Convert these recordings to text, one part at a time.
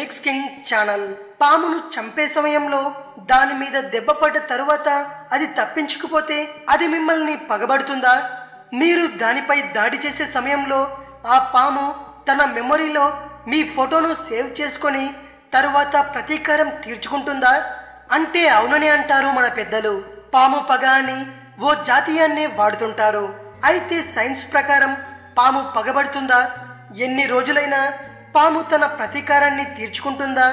Remix king channel. పామును చంపే సమయంలో దాని మీద దెబ్బ పడ్డ తరువాత అది తప్పించుకుపోతే అది మిమ్మల్ని పగబడుతుందా? మీరు దానిపై దాడి చేసే సమయంలో ఆ పాము తన మెమొరీలో మీ ఫోటోను సేవ్ చేసుకొని తరువాత ప్రతీకారం తీర్చుకుంటుందా? అంటే అవునని అంటారు మన పెద్దలు. పాము పగ అని ఓ జాతీయాన్ని వాడుతుంటారు. అయితే సైన్స్ ప్రకారం పాము పగబడుతుందా? ఎన్ని రోజులైనా పాము తన ప్రతీకారాన్ని తీర్చుకుంటుందా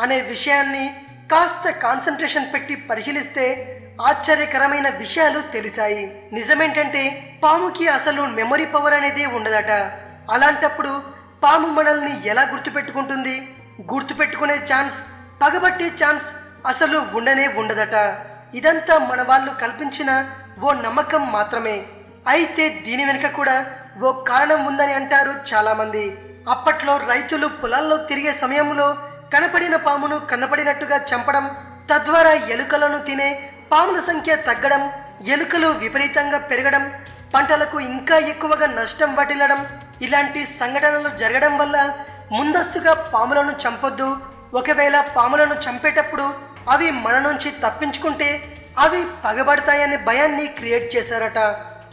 అనే విషయాన్ని కాస్త కాన్సంట్రేషన్ పెట్టి పరిశీలిస్తే ఆశ్చర్యకరమైన విషయాలు తెలిసాయి. నిజమేంటంటే పాముకి అసలు మెమొరీ పవర్ అనేది ఉండదట. అలాంటప్పుడు పాము మనల్ని ఎలా గుర్తుపెట్టుకుంటుంది? గుర్తుపెట్టుకునే ఛాన్స్, పగబట్టే ఛాన్స్ అసలు ఉండనే ఉండదట. ఇదంతా మన వాళ్ళు కల్పించిన ఓ నమ్మకం మాత్రమే. అయితే దీని వెనుక కూడా ఓ కారణం ఉందని అంటారు చాలా మంది. అప్పట్లో రైతులు పొలాల్లో తిరిగే సమయంలో కనపడిన పామును కనపడినట్టుగా చంపడం, తద్వారా ఎలుకలను తినే పాముల సంఖ్య తగ్గడం, ఎలుకలు విపరీతంగా పెరగడం, పంటలకు ఇంకా ఎక్కువగా నష్టం వాటిల్లడం, ఇలాంటి సంఘటనలు జరగడం వల్ల ముందస్తుగా పాములను చంపొద్దు, ఒకవేళ పాములను చంపేటప్పుడు అవి మన నుంచి తప్పించుకుంటే అవి పగబడతాయనే భయాన్ని క్రియేట్ చేశారట.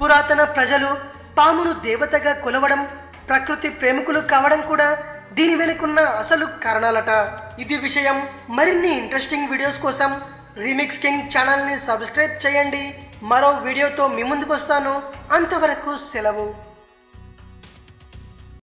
పురాతన ప్రజలు పామును దేవతగా కొలవడం, ప్రకృతి ప్రేమికులు కావడం కూడా దీని వెనుకున్న అసలు కారణాలట. ఇది విషయం. మరిన్ని ఇంట్రెస్టింగ్ వీడియోస్ కోసం రీమిక్స్ కింగ్ ఛానల్ని సబ్స్క్రైబ్ చేయండి. మరో వీడియోతో మీ ముందుకు వస్తాను. అంతవరకు సెలవు.